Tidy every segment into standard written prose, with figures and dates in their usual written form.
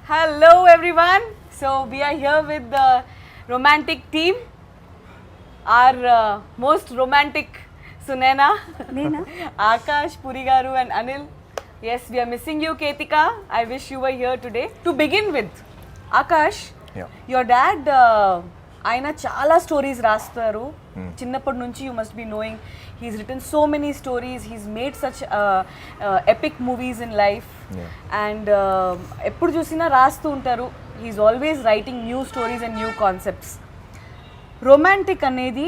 Hello everyone. So we are here with the romantic team. Our most romantic Sunena, Akash, Purigaru and Anil. Yes, we are missing you, Ketika. I wish you were here today. To begin with, Akash, your dad, ఆయన చాలా stories రాస్తారు చిన్నప్పటి నుంచి you must be knowing he's written so many stories he's made such epic movies in life and ఎప్పుడు చూసినా రాస్తూ ఉంటారు he's always writing new stories and new concepts Romantic అనేది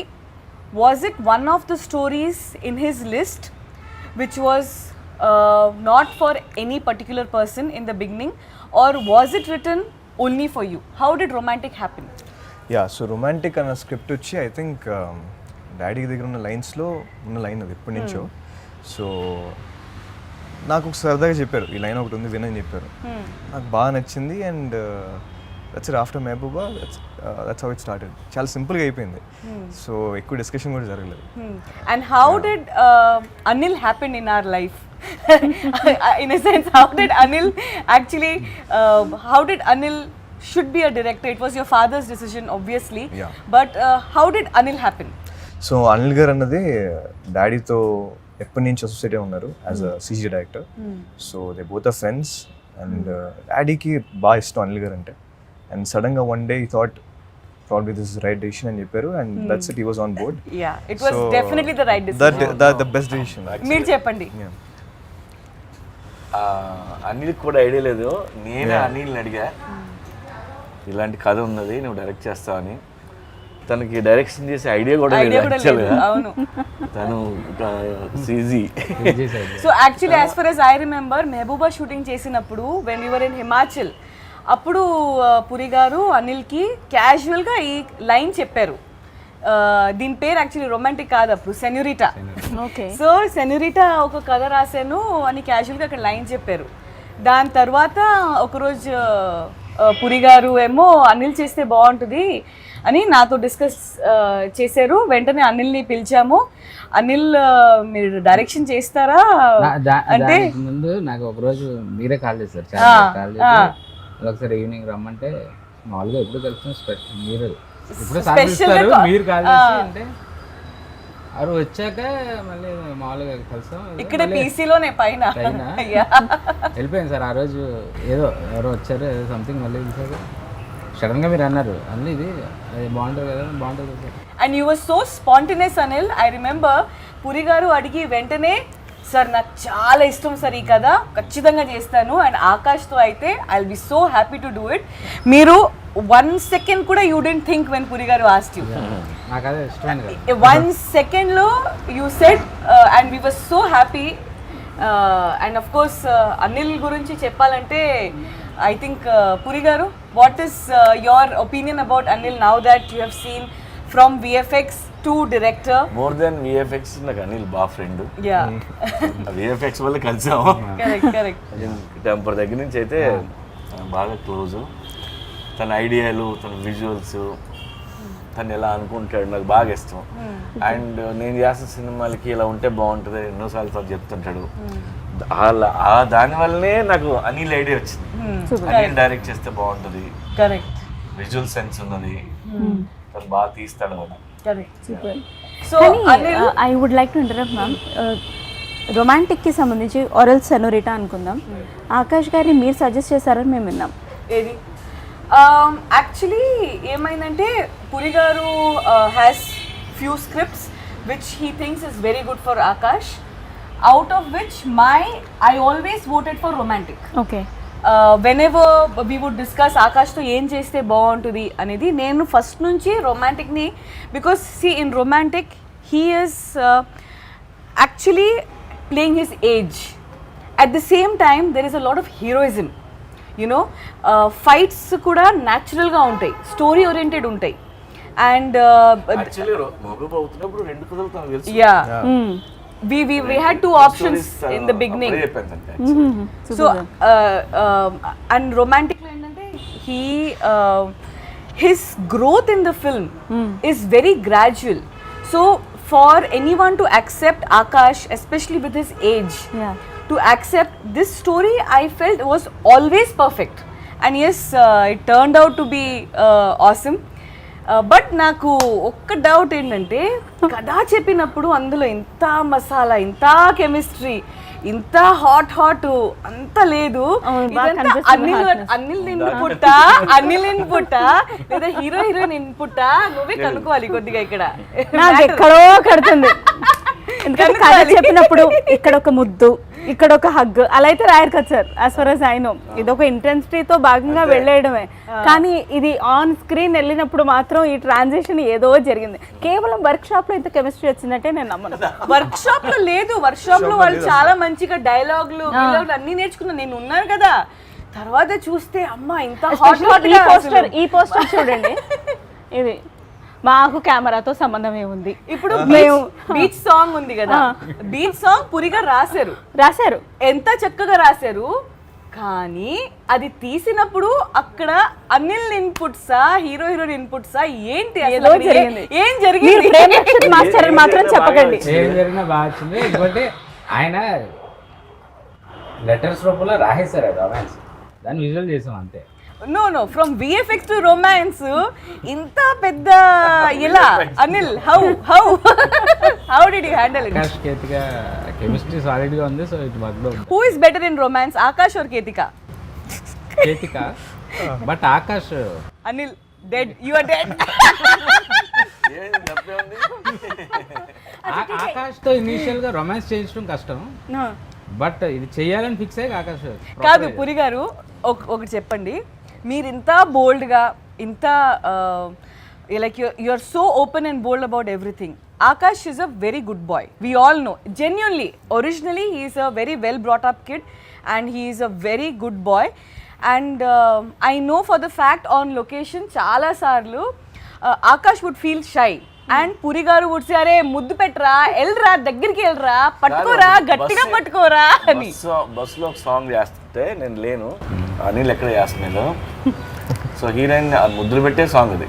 was it one of the stories in his list which was not for any particular person in the beginning, or was it written only for you? How did romantic happen? So romantic అన్న script వచ్చి I think daddy దగ్గర ఉన్న లైన్స్లో ఉన్న line అది ఎప్పటి నుంచో. So నాకు ఒక సరదాగా చెప్పారు ఈ లైన్ ఒకటి ఉంది వినని చెప్పారు, నాకు బాగా నచ్చింది. And that's it after Mehbooba that's how it started. చాలా సింపుల్గా అయిపోయింది, సో ఎక్కువ డిస్కషన్ కూడా జరగలేదు. And how did Anil happen in our life? In a sense, how did Anil actually, how did Anil should be a director? It was your father's decision, obviously. Yeah. But how did Anil happen? So Anil garu అన్నది డాడీతో ఎప్పటి నుంచి associate ఉన్నారు as a CG director. So they both are friends and డాడీకి బాగా ఇష్టం అనిల్ గారు అంటే. And సడన్గా వన్ డే ఈ thought probably this is the right decision అని చెప్పారు. And that's it, he was on board. Yeah, it was definitely the right decision. The best decision actually. మీరు చెప్పండి. అనిల్ కూడా ఐడియా లేదు, నేనే అనిల్ని అడిగా ఇలాంటి కథ ఉన్నది నువ్వు డైరెక్ట్ చేస్తావని. తనకి డైరెక్షన్ చేసే ఐడియా కూడా లేదు యాక్చువల్గా. అవును, తను CG. So actually as for as I remember, Mehbooba shooting చేసినప్పుడు when we were in Himachal, అప్పుడు పురి గారు అనిల్కి క్యాజువల్గా ఈ లైన్ చెప్పారు. దీని పేరు యాక్చువల్లీ రొమాంటిక్ కాదు అప్పుడు, సెన్యూరిటా. సో సెన్యూరిటా ఒక కథ రాశాను అని క్యాజువల్గా అక్కడ లైన్ చెప్పారు. దాని తర్వాత ఒకరోజు పురి గారు ఏమో అనిల్ చేస్తే బాగుంటుంది అని నాతో డిస్కస్ చేశారు. వెంటనే అనిల్ని పిలిచాము. అనిల్ మీరు డైరెక్షన్ చేస్తారా అంటే ముందు నాకు ఒకరోజు మీరే కాల్ చేశారు, చాలా కాల్ చేసి ఒకసారి ఈవినింగ్ రమ్మంటే మామూలుగా ఎప్పుడు కలుస్తాం మీరు ఇప్పుడు సాధిస్తారు మీరు కాల్ చేసి అంటే అవి వచ్చాక మళ్ళీ మామూలుగా కలుస్తాం ఇక్కడ పీసీలోనే పైన వెళ్ళిపోయింది సార్. ఆ రోజు ఏదో ఎవరో వచ్చారు ఏదో సంథింగ్, మళ్ళీ చూసాక సడన్గా మీరు అన్నారు అన్నీ ఇది అది బాగుంటుంది కదా, బాగుంటుంది sir. And you was so spontaneous Anil. I remember Puri garu అడిగి వెంటనే సార్ నాకు చాలా ఇష్టం సార్ ఈ కథ, ఖచ్చితంగా చేస్తాను. అండ్ ఆకాష్తో అయితే I will be so happy to do it. మీరు 1 second కూడా you don't think when Puri garu asked you. నాకు అదే ఇష్టం. 1 secondలో you said and we was so happy. And of course Anil గురించి చెప్పాలంటే I think Puri garu, what is your opinion about Anil now that you have seen from VFX to director? More than VFX నాకు అనిల్ బాగా friend. VFX వల్ల కలిసాము. Temper దగ్గర నుంచి అయితే బాగా క్లోజ్. తన ఐడియాలు, తన విజువల్స్, తను ఎలా అనుకుంటాడు నాకు బాగా ఇష్టం. అండ్ నేను చేసిన సినిమాలకి ఇలా ఉంటే బాగుంటుంది ఎన్నోసార్లు తను చెప్తుంటాడు. దానివల్లనే నాకు అనిల్ ఐడియా వచ్చింది, అనిల్ డైరెక్ట్ చేస్తే బాగుంటుంది, విజువల్ సెన్స్ ఉన్నది, తను బాగా తీస్తాడు అని. So I would like to interrupt ma'am. రొమాంటిక్కి సంబంధించి ఆరల్ సెనోరిటా అనుకుందాం. ఆకాష్ గారిని మీరు సజెస్ట్ చేశారని మేము విన్నాం. ఏది యాక్చువల్లీ ఏమైందంటే పురి గారు has few scripts which he thinks is very good for Akash, out of which I always voted for romantic. Okay, whenever we would discuss ఆకాష్తో ఏం చేస్తే బాగుంటుంది అనేది, నేను ఫస్ట్ నుంచి రొమాంటిక్ని, because see in romantic he is actually playing his age. At the same time there is a lot of heroism, you know, fights కూడా న్యాచురల్గా ఉంటాయి, story oriented ఉంటాయి. అండ్ యాక్చువల్లీ మగబు అవుతున్నప్పుడు రెండు కథలు తనకు తెలుసు. we had two options in the beginning. So and romantic lo endante his growth in the film is very gradual. So for anyone to accept Akash, especially with his age, to accept this story, I felt was always perfect. And yes it turned out to be awesome. But నాకు ఒక్క doubt ఏంటంటే కథ చెప్పినప్పుడు అందులో ఇంత మసాలా, ఇంత chemistry, ఇంత hot అంత లేదు. అనిల్ ఇన్పుట్ లేదా హీరోయిన్ ఇన్పుట్ నువ్వే కనుక్కోవాలి కొద్దిగా ఇక్కడ. నాకు ఎక్కడో కడుతుంది. ఎందుకంటే కథ చెప్పినప్పుడు ఇక్కడ ఒక ముద్దు, ఇక్కడ ఒక హగ్ అలా అయితే రాయరు కదా sir. As for as I know ఇదొక ఇంటెన్సిటీతో భాగంగా వెళ్ళేయడమే. కానీ ఇది ఆన్ స్క్రీన్ వెళ్ళినప్పుడు మాత్రం ఈ ట్రాన్సిషన్ ఏదో జరిగింది. కేవలం వర్క్ షాప్ లో ఇంత కెమిస్ట్రీ వచ్చిందంటే నేను నమ్మను. వర్క్ షాప్ లో లేదు. వర్క్ షాప్ లో వాళ్ళు చాలా మంచిగా డైలాగులు అన్ని నేర్చుకున్నా, నేను ఉన్నాను కదా. తర్వాత చూస్తే అమ్మా ఇంత ఈ పోస్టర్ చూడండి. ఇది మాకు కెమెరాతో సంబంధం ఏముంది? ఇప్పుడు బీచ్ సాంగ్ ఉంది కదా, బీచ్ సాంగ్ పురిగా రాశారు, ఎంత చక్కగా రాశారు. కానీ అది తీసినప్పుడు అక్కడ అనిల్ ఇన్పుట్సా, హీరోయిన్ ఇన్పుట్సా, ఏంటి ఏం జరిగింది? మాస్టర్ మాత్రం చెప్పకండి. ఏం జరిగినా బాగా వచ్చింది. ఇంకోటి ఆయన లెటర్స్ రూపంలో రాసేశారు రొమాన్స్, దాన్ని విజువల్ చేసాం అంతే. No from VFX to romance ఇంత పెద్ద ఇలా Anil how did you handle it? Akash Ketika chemistry solid గా ఉంది, so it work out. Who is better in romance, Akash or Ketika? Ketika, but Akash. Anil dead, you are dead. Akash తో ఇనిషియల్ గా రొమాన్స్ చేయించడం కష్టం, బట్ ఇది చెయ్యాలని ఫిక్స్ అయ్యి ఆకాష్. కాదు పురి గారు, ఒకటి చెప్పండి. మీరు ఇంత బోల్డ్గా, ఇంత like you are so open and bold about everything. Akash is a very good boy. We all know. Genuinely, originally he is a very well brought up kid and he is a very good boy. And I know for the fact on location chala sarlu Akash would feel shy. And Puri garu would say, "Are muddu petra, elra దగ్గరికి elra, పట్టుకోరా, గట్టిగా పట్టుకోరా" అని. Bus లో ఒక song చేస్తుంటే నేను లేను, అనిల్ ఎక్కడ చేస్తున్నాడు. సో హీరోయిన్ ముద్దులు పెట్టే సాంగ్ అది.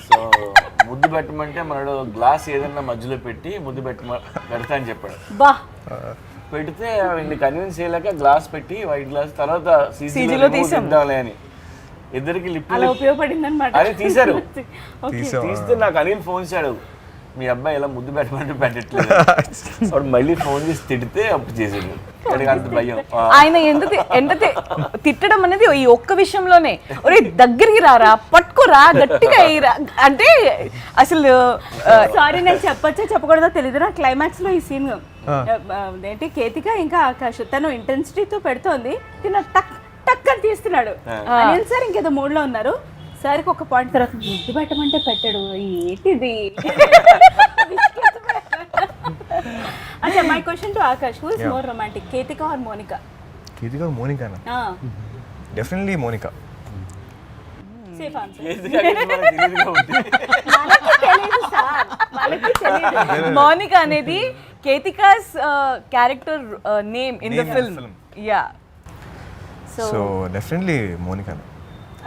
సో ముద్దు పెట్టమంటే మనడు గ్లాస్ ఏదన్నా మధ్యలో పెట్టి ముద్దు పెడతా అని చెప్పాడు. పెడితే వీడిని కన్విన్స్ చేయలేక గ్లాస్ పెట్టి వైట్ గ్లాస్ తర్వాత సీజీలో తీద్దాంలే అని ఇద్దరికి లిప్ అది తీశారు. తీస్తే నాకు అనిల్ ఫోన్ చేశాడు, మీ అబ్బాయి ఇలా ముద్దు పెట్టమంటే పెట్టట్లేదు. వాడు మళ్ళీ ఫోన్ చేసి తిడితే అప్పుడు చేసాడు. అంత భయం. ఆయన ఎంత తిట్టడం అనేది ఈ ఒక్క విషయంలోనే, ఒరే దగ్గరికి రారా, పట్టుకోరా, గట్టిగా అయ్యిరా అంటే అసలు సారీ నేను చెప్పొచ్చా చెప్పకూడదో తెలియదు. నా క్లైమాక్స్ లో ఈ సీన్ ఏంటి, కేతిక ఇంకా ఆకాష్ తను ఇంటెన్సిటీతో పెడుతోంది, తిన టక్ టక్ అని తీస్తున్నాడు. అనిల్ సార్ ఇంకేదో మూడ్ లో ఉన్నారు. సార్కి ఒక పాయింట్ తర్వాత ముద్దు పెట్టమంటే పెట్టాడు, ఏంటిది? अच्छा, my question to Akash, who is more romantic, Ketika or Monica? Ketika or Monica na? Definitely Monica. Safe answer. Ketika మనకి తెలియదుగా ఉంది. మనకి తెలియదు సార్, మనకి తెలియదు. Monica అనేది Ketika's character name in the film. Yeah. So definitely Monica.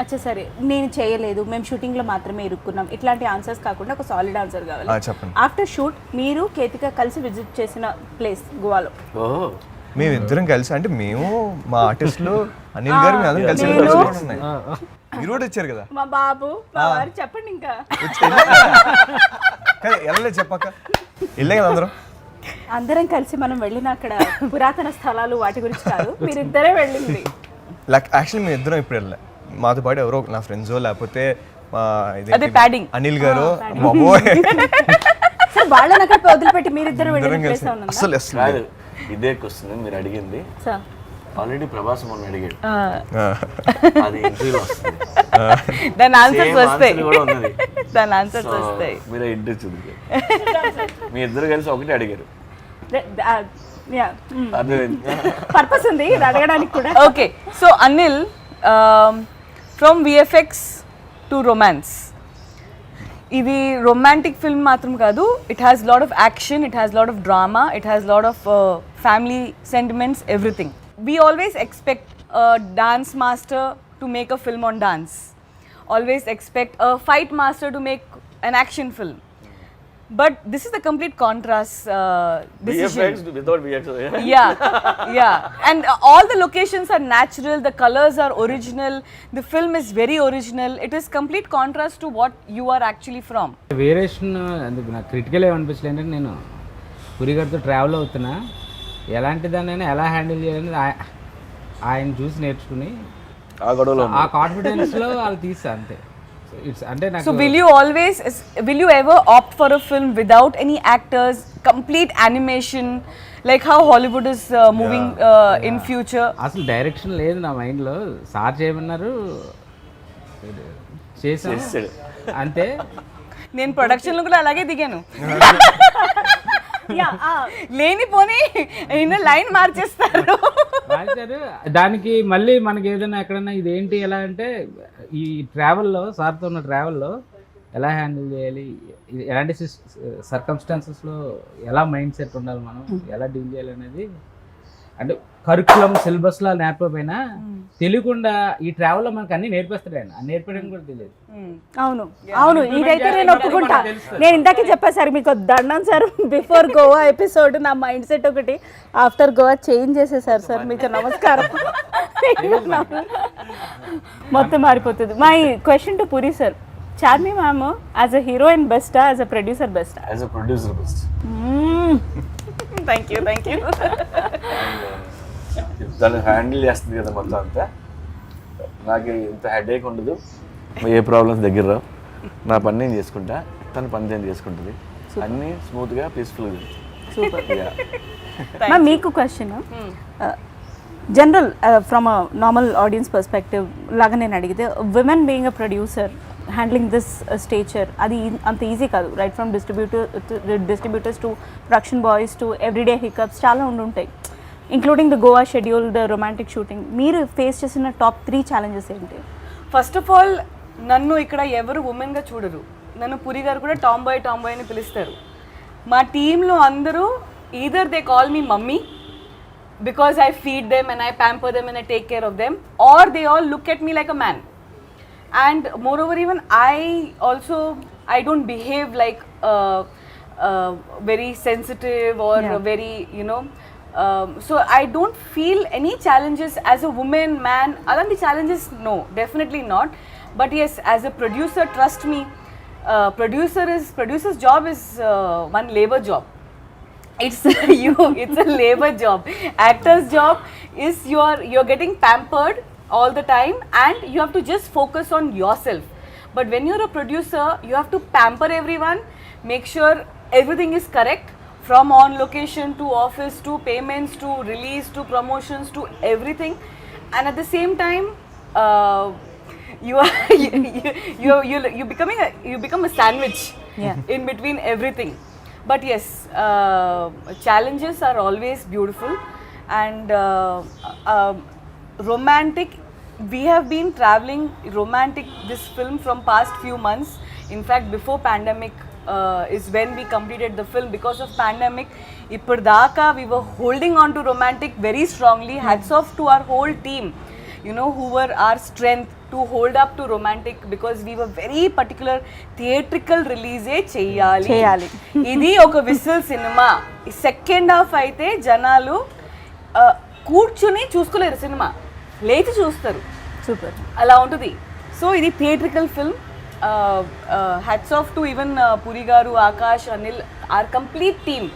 అచ్చా సరే, నేను చేయలేదు, మేము షూటింగ్లో మాత్రమే ఇరుక్కున్నాం, ఇట్లాంటి ఆన్సర్స్ కాకుండా ఒక సాలిడ్ ఆన్సర్ కావాలి. చెప్పండి. ఆఫ్టర్ షూట్ మీరు కేతిక కలిసి విజిట్ చేసిన ప్లేస్ గోవాలో? మేము ఇద్దరం కలిసి అంటే మేము మా ఆర్టిస్టులు అనిల్ గారు మేము అందరం కలిసి ఉన్నాయి. మీరు కూడా వచ్చారు కదా మా బాబు మా వారు. చెప్పండి ఇంకా. ఎలా చెప్పాక వెళ్ళే కదా అందరం కలిసి మనం వెళ్ళిన అక్కడ పురాతన స్థలాలు వాటి గురించి కాదు, మీరిద్దరే వెళ్ళింది. యాక్చువల్లీ మేము ఇద్దరం ఇప్పుడు వెళ్ళే, మాతో పాటు ఎవరో నా ఫ్రెండ్స్ లేకపోతే అనిల్ గారు వాళ్ళని అక్కడ వదిలిపెట్టి మీరిద్దరు అసలు కాదు. ఇదే క్వశ్చన్ మీరు అడిగింది ఆల్రెడీ ప్రభాస్ మొన్న అడిగాడు, అది ఇంటర్వ్యూలో వస్తుంది, దాని ఆన్సర్స్ వస్తాయి, కూడా ఉన్నది, దాని ఆన్సర్స్ వస్తాయి. మీరు ఇంటర్వ్యూ చూడండి, మీ ఇద్దరు కలిసి ఒకటి అడిగారు. పర్పస్ ఉంది అడగడానికి కూడా. Okay, so Anil, from VFX to romance, ఇది రొమాంటిక్ ఫిల్మ్ మాత్రం కాదు, it has lot of action, it has lot of drama, it has lot of family sentiments, everything. We always expect a dance master to make a film on dance, always expect a fight master to make an action film. But this is the complete contrast decision. VFX without VFX. Yeah. And all the locations are natural, the colors are original, the film is very original. It is complete contrast to what you are actually from. Variation అందుకు నాకు critical ఏమనిపించలేదు అంటే నేను పురి గారితో travel అవుతున్నా ఎలాంటి దాన్నైనా ఎలా handle చేయాలని ఆయన చూసి నేర్చుకుని ఆ గొడవలో ఆ కాన్ఫిడెన్స్లో వాళ్ళు తీసా అంతే. ఇట్స్ అంటే నాకు So will you ever opt for a film without any actors, complete animation, like how Hollywood is moving in future? అసలు డైరెక్షన్ లేదు నా మైండ్లో. సార్ చేయమన్నారు చేసాను చేసాడు. అంతే. నేను ప్రొడక్షన్లో కూడా అలాగే దిగాను. లేనిపోని లైన్ మార్చేస్తారు. రాశారు దానికి మళ్ళీ మనకి ఏదైనా ఎక్కడన్నా ఇదేంటి ఎలా అంటే ఈ ట్రావెల్లో సార్తో ఉన్న ట్రావెల్లో ఎలా హ్యాండిల్ చేయాలి, ఎలాంటి సర్కమ్స్టాన్సెస్లో ఎలా మైండ్ సెట్ ఉండాలి, మనం ఎలా డీల్ చేయాలి అనేది అంటే కరికులం సిలబస్లో నేర్పకపోయినా తెలియకుండా ఈ ట్రావెల్లో మనకు అన్ని నేర్పిస్తాడు ఆయన. నేర్పడం కూడా తెలియదు. అవును ఇదైతే నేను ఒప్పుకుంటా. నేను ఇందాకే చెప్పా సార్ మీకు దండం సార్, బిఫోర్ గోవా ఎపిసోడ్ నా మైండ్ సెట్ ఒకటి, ఆఫ్టర్ గోవా చేంజ్ చేసేసారు సార్. మీకు నమస్కారం. మొత్తం మారిపోతుంది. My question to Puri sir, Charmi ma'am as a heroine బెస్టా, యాజ్ అ ప్రొడ్యూసర్ బెస్టా? As a producer best. Thank you. దాన్ని హ్యాండిల్ చేస్తుంది కదా మొత్తం అంతా. నాకు ఇంత హెడేక్ ఉండదు, ఏ ప్రాబ్లమ్స్ దగ్గర రావు. నా పని నేను చేసుకుంటా, తన పని నేను చేసుకుంటుంది. అన్నీ స్మూత్గా పీస్ఫుల్గా. సూపర్. మ్యామ్ మీకు question, general from a normal audience perspective లాగా నేను అడిగితే, women being a producer handling this stature అది అంత ఈజీ కాదు. Right from distributors to production boys to everyday hiccups చాలా ఉంటాయి, including the Goa schedule, the romantic shooting. మీరు ఫేస్ చేసిన టాప్ 3 ఛాలెంజెస్ ఏంటి? ఫస్ట్ ఆఫ్ ఆల్ నన్ను ఇక్కడ ఎవరు ఉమెన్గా చూడరు. నన్ను పురి గారు కూడా టామ్ బాయ్ అని పిలుస్తారు. మా టీంలో అందరూ either they call me mummy because I feed them and I pamper them and I take care of them, or they all look at me like a man. And moreover, even I don't behave like very sensitive or very, so I don't feel any challenges as a woman, man. Alanti challenges, no, definitely not. But yes, as a producer, trust me, producer's job is one labor job. It's it's a labor job. Actor's job is you're getting pampered all the time and you have to just focus on yourself. But when you're a producer, you have to pamper everyone, make sure everything is correct, from on location to office to payments to release to promotions to everything. And at the same time, you become a sandwich in between everything. But yes, challenges are always beautiful. And romantic, we have been traveling romantic this film from past few months. In fact, before pandemic is when we completed the film. Because of pandemic, ippardaka we were holding on to romantic very strongly. Hats off to our whole team, who were our strength to hold up to romantic, because we were very particular, theatrical release cheyali. Idi oka whistle cinema. Second half aithe janalu కూర్చుని చూసుకోలేరు, cinema లేచి చూస్తారు. Super, అలా ఉంటుంది. So ఇది theatrical film. Hats off to even Puri garu, Akash, Anil, our complete team.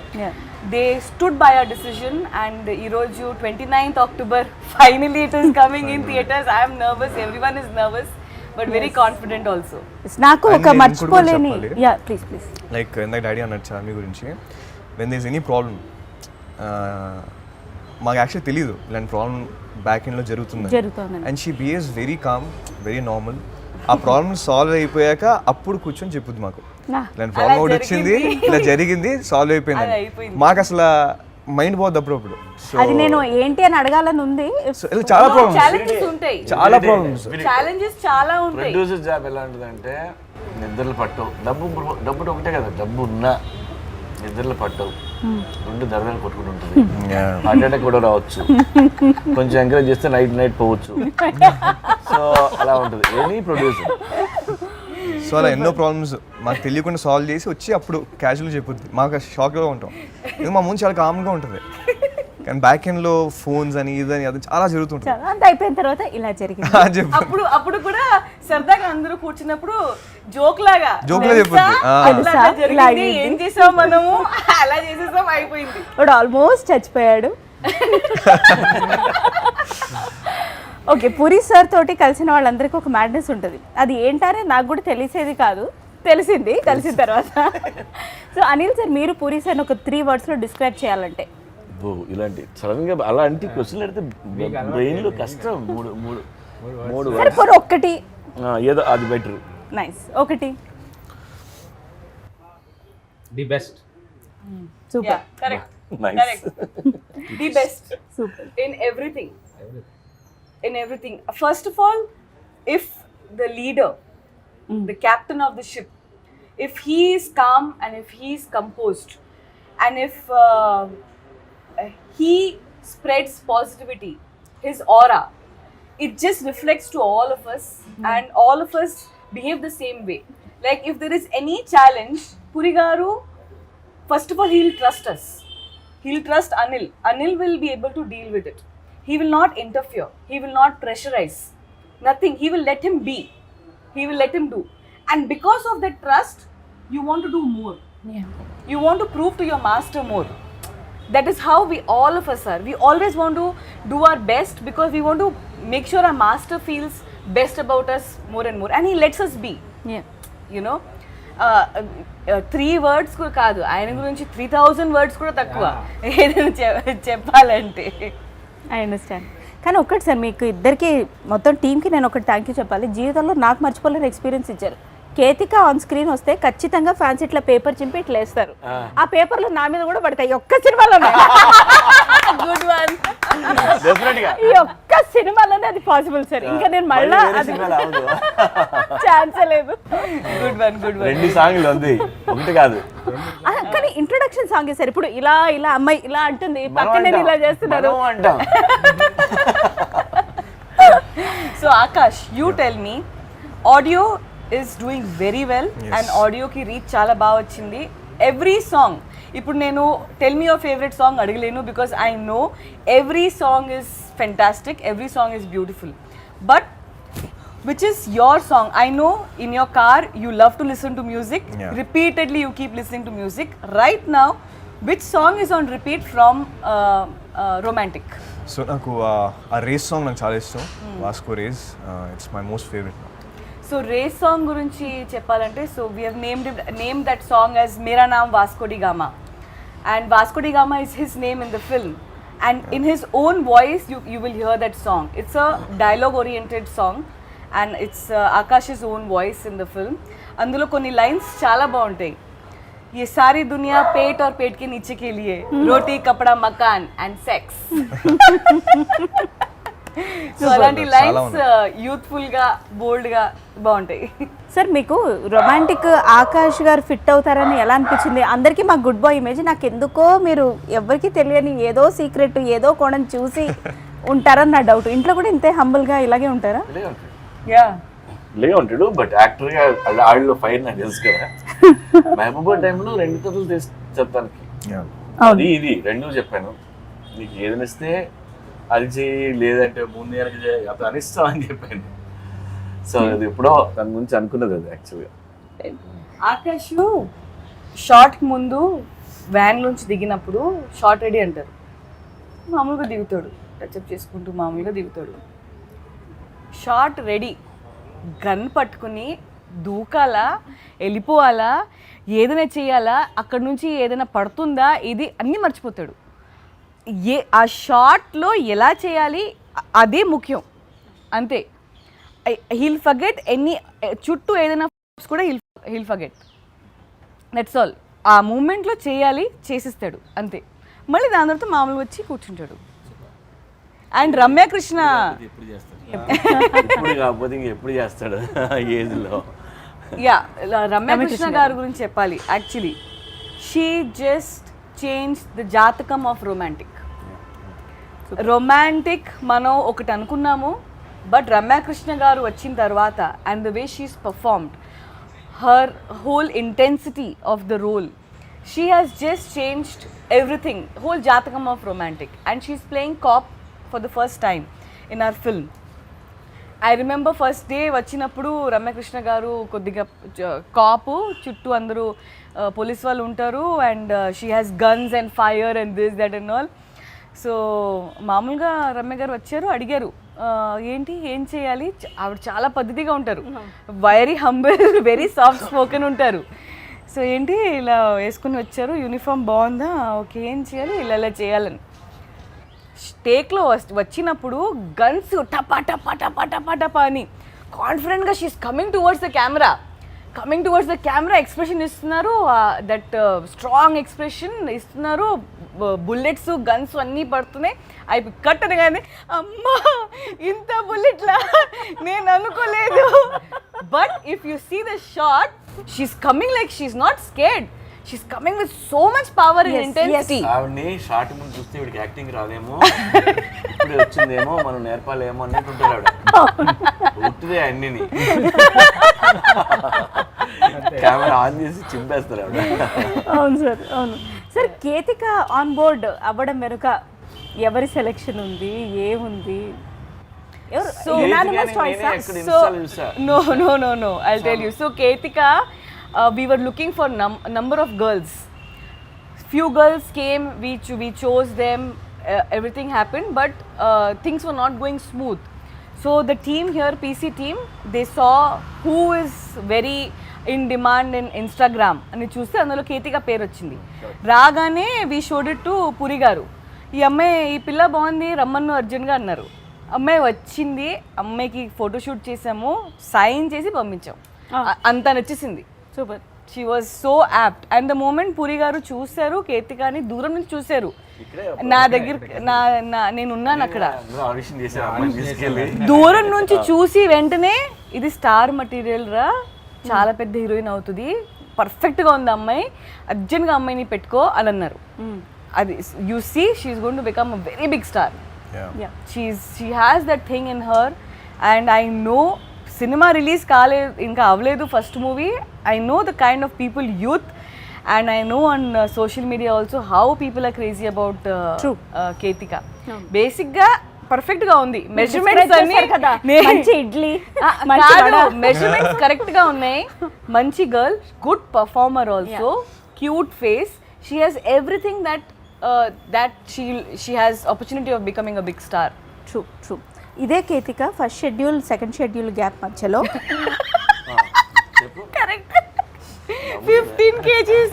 They stood by our decision. And ఈరోజు 29th October finally it is coming in theatres. I'm nervous, everyone is nervous, but very confident also. నాకు ఒక మర్చిపోలేని, yeah please like ఇందాక daddy అన్నట్టు చార్మి గురించి, when there is any problem, మాకు actually తెలియదు ఇలాంటి ప్రాబ్లం బ్యాక్ ఎండ్లో జరుగుతుంది. And she behaves very com, very normal. ఆ ప్రాబ్లమ్ సాల్వ్ అయిపోయాక అప్పుడు కూర్చొని చెప్పుద్ది మాకు, ఇలాంటి ప్రాబ్లం ఒకటి వచ్చింది, ఇలా జరిగింది, సాల్వ్ అయిపోయింది. మాకు అసలు మైండ్ పోద్ది అప్పుడప్పుడు. సో అది నేను ఏంటి అని అడగాలని ఉంది. చాలా ప్రాబ్లమ్స్, ఛాలెంజెస్ ఉంటాయి, చాలా ప్రాబ్లమ్స్, ఛాలెంజెస్ చాలా ఉంటాయి. ప్రొడ్యూసర్ జాబ్ ఎలా ఉంటుందంటే నిద్రలు పట్టవు. డబ్బు ఒకటే కదా, డబ్బు ఉన్నా నిద్రలు పట్టవు, రెండు దరదలు కొట్టుకుంటుంటుంది. హార్ట్ అటాక్ కూడా రావచ్చు, కొంచెం ఎంకరేజ్ చేస్తే నైట్ పోవచ్చు. సో అలా ఉంటుంది ఎనీ ప్రొడ్యూసర్. సో అలా ఎన్నో ప్రాబ్లమ్స్ మాకు తెలియకుండా సాల్వ్ చేసి వచ్చి అప్పుడు క్యాజువల్గా చెప్పుద్ది. మాకు షాక్లో ఉంటాం, ఇది మా ముందు చాలా కామ్గా ఉంటుంది, కానీ బ్యాక్ ఎండ్లో ఫోన్స్ అని ఇదని అది చాలా జరుగుతుంటుంది. చాలా అంత అయిపోయిన తర్వాత ఇలా జరిగింది. చెప్పు అప్పుడు కూడా సరదాగా అందరూ కూర్చున్నప్పుడు జోక్ లాగా జోక్లా చెప్పుద్ది. తెలుసా? ఇలా జరిగింది, ఏం చేసాం మనము, అలా చేసేసాం, అయిపోయింది. వాడు ఆల్మోస్ట్ చచ్చిపోయాడు. ఓకే, పూరి సార్ తోటి కలిసిన వాళ్ళందరికీ ఒక మ్యాడ్నెస్ ఉంటుంది. అది ఏంటనే నాకు కూడా తెలిసేది కాదు, తెలిసింది కలిసిన తర్వాత. సో అనిల్ సార్, మీరు పూరి సార్ ఒక 3 wordsలో డిస్క్రైబ్ చేయాలంటే? ఇలాంటి సడన్ గా అలాంటి క్వశ్చన్ అడితే బ్రెయిన్ లో కష్టం. మూడు సరే పోనీ ఒక్కటి ఏదో అది బెటర్. నైస్, ఒకటి. The best. Super. Correct. Nice. The best. Super. In everything. In everything. First of all, if the leader, the captain of the ship, if he is calm and if he is composed, and if he spreads positivity, his aura, it just reflects to all of us, and all of us behave the same way. Like if there is any challenge, Puri Garu, first of all, he'll trust us. He'll trust Anil. Anil will be able to deal with it. He will not interfere. He will not pressurize. Nothing. He will let him be. He will let him do. And because of that trust, you want to do more. Yeah. You want to prove to your master more. That is how we all of us are. We always want to do our best because we want to make sure our master feels best about us more and more. And he lets us be. Yeah. You know, 3 words కూడా కాదు, ఆయన గురించి 3000 words కూడా తక్కువ ఏదైనా చెప్పాలంటే. I understand. కానీ ఒక్కటి సార్, మీకు ఇద్దరికి మొత్తం టీంకి నేను ఒకటి థ్యాంక్ యూ చెప్పాలి. జీవితంలో నాకు మర్చిపోలేని ఎక్స్పీరియన్స్ ఇచ్చారు. కేతిక ఆన్ స్క్రీన్ వస్తే ఖచ్చితంగా ఫ్యాన్స్ ఇట్లా పేపర్ చింపి ఇట్లా వేస్తారు. ఆ పేపర్లు నా మీద కూడా పడతాయి. ఒక్క సినిమాలోనే గుడ్ వన్. ఈ ఒక్క సినిమాలోనే అది పాసిబుల్ సార్. ఇంకా నేను మళ్ళా అది ఛాన్సే లేదు. Good one, good one. 2 సాంగ్లు ఉంది, ఒకటి కాదు. కానీ ఇంట్రొడక్షన్ సాంగ్ సార్. ఇప్పుడు ఇలా ఇలా అమ్మాయి ఇలా అంటుంది, పక్కన నేను ఇలా చేస్తున్నారు. So Akash, you tell me, audio is doing very well. Yes. And audio ki reach చాలా బాగా వచ్చింది. Every song, ఇప్పుడు నేను tell me your favorite song అడగలేను because I know every song is fantastic, every song is beautiful. But which is your song? I know in your car you love to listen to music. Yeah. Repeatedly you keep listening to music. Right now, which song is on repeat from Romantic? So నాకు ఆ race song నాకు చాలా ఇష్టం, Vasco race. It's my most favourite. So race song గురించి చెప్పాలంటే, so we have named that song as మేరా నామ్ Vasco da Gama, and Vasco da Gama is his name in the film, and in his own voice you will hear that song. It's a dialogue oriented song and it's Akash own voice in the film. అందులో కొన్ని lines చాలా బాగుంటాయి. ये सारी दुनिया पेट और पेट के नीचे के लिए, रोटी कपड़ा मकान एंड सेक्स. సో అలాంటి లైన్స్ యూత్ఫుల్ గా బోల్డ్ గా బాగుంటాయి. సార్, మీకు రొమాంటిక్ ఆకాష్ గారు ఫిట్ అవుతారని ఎలా అనిపించింది? అందరికీ మా గుడ్ బాయ్ ఇమేజ్, నాకు ఎందుకో మీరు ఎవరికి తెలియని ఏదో సీక్రెట్ ఏదో కోణం చూసి ఉంటారని నా డౌట్. ఇంట్లో కూడా ఇంతే హంబుల్ గా ఇలాగే ఉంటారా? యా, లేగా ఉంటాడు, బట్ యాక్టర్ గా ఆడిలో ఫైర్ నాకు తెలుసు కదా. మహబూబా టైంలో 2 కథలు చెప్తానికి, అది ఇది 2 చెప్పాను. నీకు ఏదైనా ఇస్తే అది చేయి, లేదంటే 3 నెలలకి చేయి, అప్పుడు అనిస్తాం అని చెప్పాను. సో అది ఎప్పుడో దాని గురించి అనుకున్నది అది యాక్చువల్గా. ఆకాష్ షార్ట్ ముందు వ్యాన్ నుంచి దిగినప్పుడు షార్ట్ రెడీ అంటారు. మామూలుగా దిగుతాడు, టచ్అప్ చేసుకుంటూ మామూలుగా దిగుతాడు. షార్ట్ రెడీ, గన్ పట్టుకుని దూకాలా, వెళ్ళిపోవాలా, ఏదైనా చేయాలా, అక్కడ నుంచి ఏదైనా పడుతుందా, ఇది అన్నీ మర్చిపోతాడు. ఆ షార్ట్లో ఎలా చేయాలి అదే ముఖ్యం, అంతే. హీల్ ఫర్గెట్ ఎనీ, చుట్టూ ఏదైనా కూడా హీల్ ఫర్గెట్, దట్స్ ఆల్. ఆ మూమెంట్లో చేయాలి, చేసిస్తాడు అంతే. మళ్ళీ దాని తర్వాత మామూలుగా వచ్చి కూర్చుంటాడు. అండ్ రమ్యకృష్ణ ఇప్పుడు కాకపోతే ఇంకెప్పుడు చేస్తాడు ఏజ్లో. యా, రమ్యకృష్ణ గారి గురించి చెప్పాలి. Actually she just change the జాతకం ఆఫ్ రొమాంటిక్. రొమాంటిక్ మనం ఒకటి అనుకున్నాము, బట్ రమ్యకృష్ణ గారు వచ్చిన తర్వాత and the way she's performed, her whole intensity of the role, she has just changed everything, whole jatakam of romantic, and she's playing cop for the first time in our film. I remember first day వచ్చినప్పుడు రమ్యకృష్ణ గారు కొద్దిగా కాపు చుట్టూ అందరూ police వాళ్ళు ఉంటారు and she has guns and fire and this that and all. So మామూలుగా రమ్య గారు వచ్చారు, అడిగారు ఏంటి ఏం చేయాలి, ఆవిడ చాలా పద్ధతిగా ఉంటారు, very humble, very soft spoken ఉంటారు. సో ఏంటి ఇలా వేసుకుని వచ్చారు, యూనిఫామ్ బాగుందా, ఓకే ఏం చేయాలి, ఇలా చేయాలని. టేక్లో వచ్చినప్పుడు గన్స్ టపా టపా టపా టపా టపా అని కాన్ఫిడెంట్గా she's coming towards the camera expression ఇస్తున్నారు, దట్ స్ట్రాంగ్ ఎక్స్ప్రెషన్ ఇస్తున్నారు, బుల్లెట్స్ గన్స్ అన్నీ పడుతున్నాయి. అవి కట్ అనగానే అమ్మా ఇంత బుల్లెట్లా నేను అనుకోలేదు. But if you see the shot, she's coming like she's not scared, she's coming with so much power and intensity. ఆవిడ్ని షార్ట్ ముందు చూస్తే వీడికి యాక్టింగ్ రాదేమో, ఇప్పుడు వచ్చిందేమో మనం నేర్పాలేమో అన్నట్టు ఉంటారు ఆవిడ. ఉట్టిదే అన్నిని కెమెరా ఆన్ చేసి చింపేస్తారు ఆవిడ. అవును సార్, అవును సార్. కేతిక ఆన్ బోర్డ్ అవ్వడం వెనుక ఎవరి సెలెక్షన్ ఉంది, ఏముంది? So unanimous choice. No, I'll tell you. So Ketika, we were looking for number of girls. Few girls came, we chose them, everything happened, but things were not going smooth. So the team here, PC team, they saw who is very in demand in Instagram అని చూస్తే అందులో కేతిక పేరు వచ్చింది. రాగానే we showed it to పురి గారు, ఈ అమ్మాయి ఈ పిల్ల బాగుంది రమ్మన్ను అర్జెంట్గా అన్నారు. అమ్మాయి వచ్చింది, అమ్మాయికి ఫోటోషూట్ చేసాము, సైన్ చేసి పంపించాం, అంత నచ్చేసింది. Super. She was so apt. And the moment Puri garu చూశారు కేతికాని, దూరం నుంచి చూశారు, నా దగ్గర నేనున్నాను అక్కడ, ఆడిషన్ చేశారు అమ్మాయిని తీసుకెళ్ళి. దూరం నుంచి చూసి వెంటనే ఇది స్టార్ మటీరియల్ రా, చాలా పెద్ద హీరోయిన్ అవుతుంది, పర్ఫెక్ట్గా ఉంది అమ్మాయి, అర్జెంట్గా అమ్మాయిని పెట్టుకో అని అన్నారు. అది you see she's going to become a very big star. She has that thing in her, and I know cinema release కాలేదు, ఇంకా అవ్వలేదు first movie. I know the kind of people youth, and I know on social media also how people are crazy about Ketika. Basic గా perfect గా ఉంది, measurements అన్ని కదా, మంచి idli measurements correct గా ఉన్నాయి, మంచి girl, good performer also, cute face, she has everything that she has opportunity of becoming a big star. True. ఇదే Ketika first schedule second schedule gap మధ్యలో కరెక్ట్ 15 kgs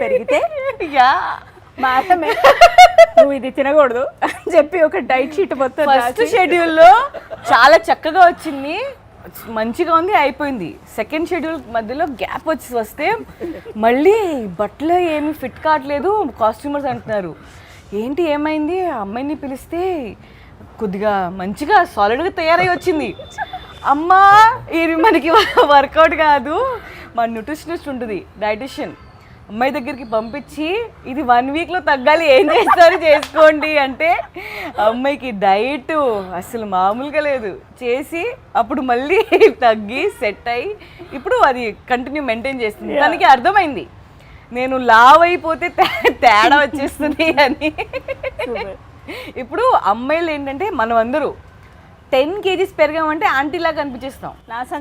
పెరిగితే యా మాత్రమే నువ్వు ఇది తినకూడదు అని చెప్పి ఒక డైట్ షీట్ మొత్తం ఫస్ట్ షెడ్యూల్లో చాలా చక్కగా వచ్చింది, మంచిగా ఉంది, అయిపోయింది. సెకండ్ షెడ్యూల్ మధ్యలో గ్యాప్ వస్తే మళ్ళీ బట్టలు ఏమి ఫిట్ కావట్లేదు, కాస్ట్యూమర్స్ అంటున్నారు ఏంటి ఏమైంది, అమ్మాయిని పిలిస్తే కొద్దిగా మంచిగా సాలిడ్గా తయారై వచ్చింది. అమ్మా ఇది మనకి వర్కౌట్ కాదు, మా న్యూట్రిషనిస్ట్ ఉంటుంది డైటిషియన్, అమ్మాయి దగ్గరికి పంపించి ఇది 1 వీక్లో తగ్గాలి, ఏం చేస్తారు చేసుకోండి అంటే అమ్మాయికి డైట్ అసలు మామూలుగా లేదు చేసి అప్పుడు మళ్ళీ తగ్గి సెట్ అయ్యి ఇప్పుడు అది కంటిన్యూ మెయింటైన్ చేస్తుంది. తనకి అర్థమైంది నేను లావ్ అయిపోతే తేడా వచ్చేస్తుంది అని. ఇప్పుడు అమ్మాయిలు ఏంటంటే మనం అందరూ 10 kgs పెరిగామంటే ఆంటీలా కనిపించేస్తాం,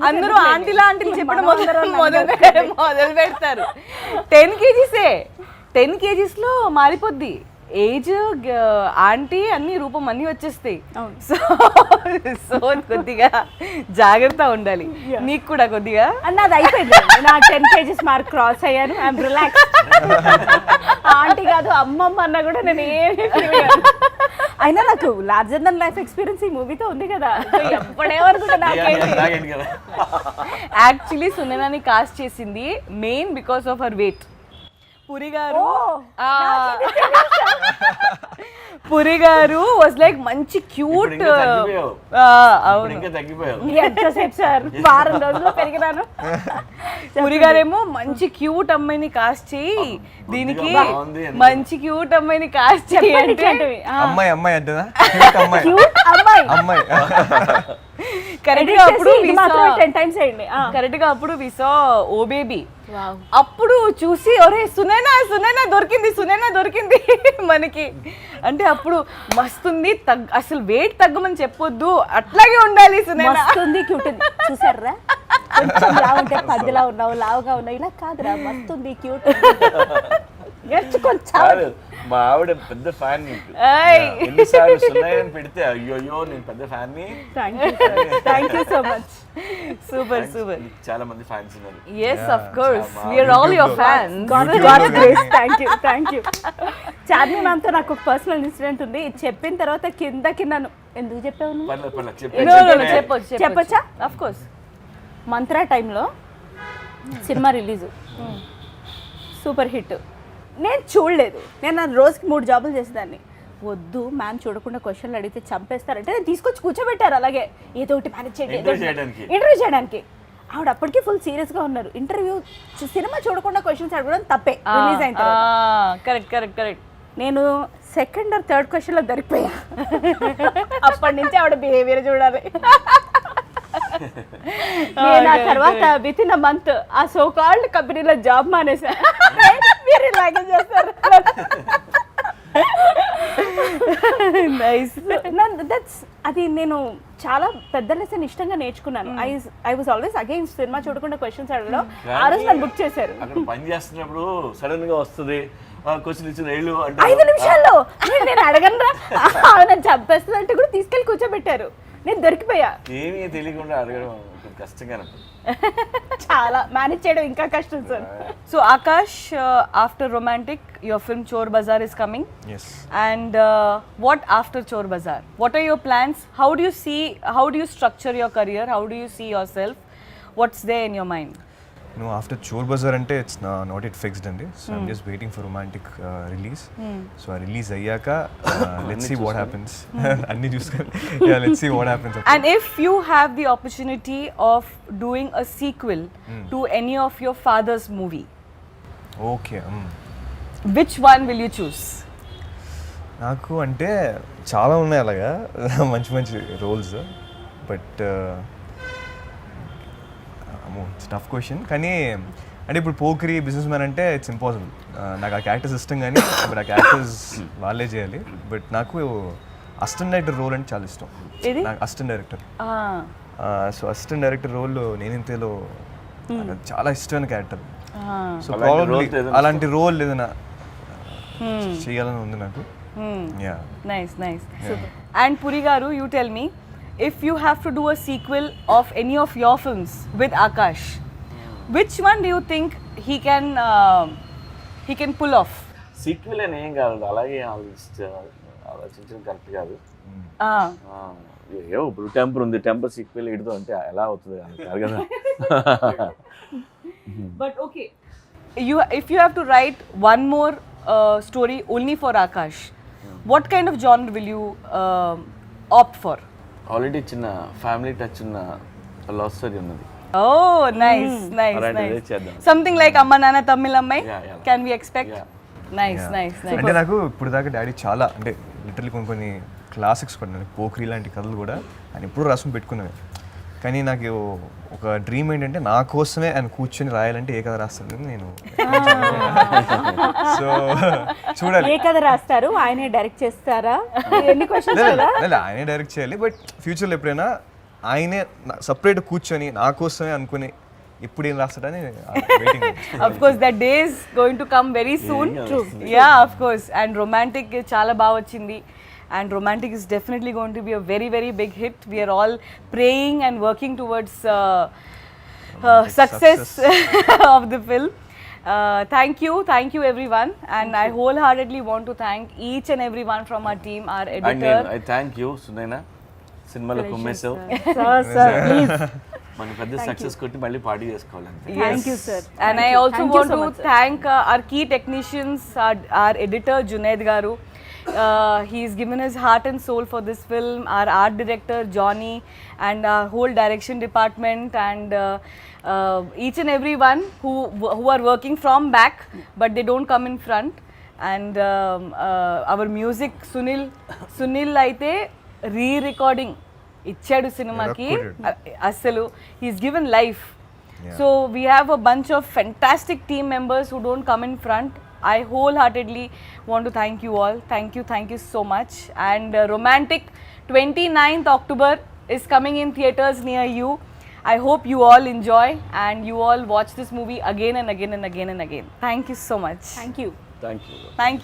అందరూ ఆంటీలా చెప్పడం మొదలు పెడతారు. 10 kgsలో మారిపోద్ది, ఏజ్ ఆంటీ అన్ని రూపం అన్ని వచ్చేస్తాయి. సో కొద్దిగా జాగ్రత్త ఉండాలి, నీకు కూడా కొద్దిగా. అన్నది అయిపోయింది, నా 10 kgs మార్క్ క్రాస్ అయ్యాను, ఐఎమ్ రిలాక్స్. ఆంటీ కాదు అమ్మమ్మ అన్న కూడా నేను ఏమి అయినా నాకు లార్జర్ దెన్ లైఫ్ ఎక్స్పీరియన్స్ ఈ మూవీతో ఉంది కదా, ఎప్పుడేమనుకుంటా నాకేంటి. యాక్చువల్లీ సునైనాని కాస్ట్ చేసింది main because of her weight. Puri garu was like మంచి క్యూట్, ఎంతసేపు సార్ వారం రోజుల్లో పెరిగినాను. పురి గారేమో మంచి క్యూట్ అమ్మాయిని కాస్ట్ చేయి, దీనికి మంచి క్యూట్ అమ్మాయిని కాస్ట్ చేయి అంటే అమ్మాయి అంటదా క్యూట్ అమ్మాయి అమ్మాయి కరెక్ట్ Edit గా చేసి అప్పుడు ఇది మాత్రమే 10 times వేయండి. కరెక్ట్ గా అప్పుడు వి సా ఓ బేబీ. అప్పుడు చూసి ఒరే సునైనా దొరికింది మనకి. అంటే అప్పుడు మస్తుంది, అసలు వెయిట్ తగ్గమని చెప్పొద్దు, అట్లాగే ఉండాలి సునైనా. మస్తుంది క్యూట్ ఉంది చూసారా, కొంచెం లావు ఉంటే పద్దిలా ఉన్నావు, లావుగా ఉన్నావు, ఇలా కాదురా మస్తుంది క్యూట్ కాదు, మా ఆవిడ పెద్ద ఫ్యాన్ నీకు. ఎన్నిసార్లు సున్నాయని పెడితే అయ్యో నేను పెద్ద ఫ్యాన్ ని. Thank you so much. Super. చాలా మంది ఫ్యాన్స్ ఉన్నారు. Yes, of course. We are all your fans. Thank you. Charmi మ్యామ్తో నాకు ఒక పర్సనల్ ఇన్సిడెంట్ ఉంది. ఇది చెప్పిన తర్వాత కిందకి నన్ను ఎందుకు చెప్పావు నువ్వు? పర్లేదు చెప్పొచ్చా? Of course. మంత్రా టైంలో సినిమా రిలీజు, సూపర్ హిట్. నేను చూడలేదు, నేను రోజుకి 3 జాబులు చేసేదాన్ని. వద్దు మ్యామ్ చూడకుండా క్వశ్చన్లు అడిగితే చంపేస్తారంటే నేను తీసుకొచ్చి కూర్చోబెట్టారు అలాగే, ఏదో ఒకటి మేనేజ్ చేయండి ఇంటర్వ్యూ చేయడానికి. ఆవిడ అప్పటికి ఫుల్ సీరియస్గా ఉన్నారు. ఇంటర్వ్యూ సినిమా చూడకుండా క్వశ్చన్స్ అడగడం తప్పే రిలీజ్ అయిన తర్వాత. కరెక్ట్. నేను సెకండ్ ఆర్ థర్డ్ క్వశ్చన్లో దొరికిపోయా. అప్పటి నుంచి ఆవిడ బిహేవియర్ చూడాలి. నేను ఆ తర్వాత విత్ ఇన్ అ మంత్ ఆ సో కాల్డ్ కంపెనీలో జాబ్ మానేసా. మీరు ఇలాగే చేస్తారు. అది నేను చాలా పెద్ద లెసన్ ఇష్టంగా నేర్చుకున్నాను. I was always against cinema చూడకుండా క్వశ్చన్స్ అడగడం. ఆ రోజు నన్ను బుక్ చేశారు. అక్కడ పని చేస్తున్నప్పుడు సడన్ గా వస్తుంది క్వశ్చన్ ఇచ్చిన 5 నిమిషాల్లో నేను అడగనరా నన్ను చంపేస్తుంది అంటే కూడా తీసుకెళ్ళి కూర్చోబెట్టారు. నేను దొరికిపోయా. ఏమీ తెలియకుండా అడగడం కష్టంగా చాలా మేనేజ్ చేయడం ఇంకా కష్టం sir. So Akash, after Romantic, your film Chor Bazaar is coming. Yes. And what after Chor Bazaar? What are your plans? How do you structure your career? How do you see yourself? What's there in your mind? No, after Chor Bazaar ante it's not yet fixed andi. So I'm just waiting for Romantic release. So I release ayyaka let's see what happens. Anni chuskoni. Yeah, let's see what happens. And if you have the opportunity of doing a sequel to any of your father's movie, Okay. which one will you choose? నాకు అంటే చాలా ఉన్నాయి అలాగా మంచి roles. But tough question. కానీ అంటే ఇప్పుడు Pokiri business man అంటే ఇట్స్ ఇంపాసిబుల్. నాకు ఆ క్యారెక్టర్స్ ఇష్టం, కానీ బట్ ఆ క్యారెక్టర్స్ వాళ్ళే చేయాలి. బట్ నాకు అసిస్టెంట్ డైరెక్టర్ రోల్ అంటే చాలా ఇష్టం. నాకు assistant director. So assistant director role నేనింతేలో చాలా ఇష్టమైన క్యారెక్టర్. సో ప్రాబబ్లీ అలాంటి రోల్ ఏదైనా చేయాలని ఉంది నాకు. Yeah. Nice. And Puri Garu, you tell me, if you have to do a sequel of any of your films with Akash, which one do you think he can pull off? Sequel అని ఏం కాదు, అలాగే ఆలోచించడం correct కాదు. ఏవో ఇప్పుడు temper ఉంది, temper sequel ఇడుతో అంటే ఎలా అవుతుంది కదా. But okay, if you have to write one more story only for Akash, what kind of genre will you opt for? Already చిన్న ఫ్యామిలీ టచ్ ఉన్న లవ్ స్టోరీ ఉన్నది. Oh, nice. అలాంటిదే చేద్దాం. Something like Amma Nana Tamil Ammai? Yeah. Can we expect? Yeah. Nice. అంటే నాకు ఇప్పుడు దాకా daddy చాలా అంటే లిటరలీ కొన్ని క్లాసిక్స్ కూడా పోక్రీ లాంటి కథలు కూడా ఆయన ఇప్పుడు రాసుకుని పెట్టుకున్నవి. కానీ నాకు ఒక డ్రీమ్ ఏంటంటే నా కోసమే ఆయన కూర్చొని రాయాలంటే ఏ కథ రాస్తాను నేను. సో చూడాలి ఏ కథ రాస్తారు, ఆయనే డైరెక్ట్ చేస్తారా? ఎన్ని క్వశ్చన్స్ కదా. ఆయనే డైరెక్ట్ చేయాలి. బట్ ఫ్యూచర్లో ఎప్పుడైనా ఆయనే సపరేట్ కూర్చొని నా కోసమే అనుకుని ఇప్పుడు ఏం రాస్తాడని waiting. Of course, that day is going to come very soon. True. Yeah, of course. And Romantic చాలా బాగా వచ్చింది. And Romantic is definitely going to be a very, very big hit. We are all praying and working towards success of the film. Thank you everyone. And I wholeheartedly want to thank each and everyone from our team, our editor. I thank you, Sunaina. సినిమాలో కుమ్మేసావు. మన పెద్ద success కొట్టి మళ్ళీ party చేసుకోవాలంటే. Thank you, sir. And I also want to thank our key technicians, our editor Junaid Garu. He's given his heart and soul for this film. Our art director Johnny, and our whole direction department, and each and everyone who are working from back, but they don't come in front. And our music, Sunil aite re-recording ఇచ్చాడు సినిమాకి అసలు he's given life. Yeah. So we have a bunch of fantastic team members who don't come in front. I wholeheartedly want to thank you all. Thank you so much. And Romantic 29th October is coming in theaters near you. I hope you all enjoy and you all watch this movie again and again and again and again. Thank you so much. Thank you. Thank you. Thank you.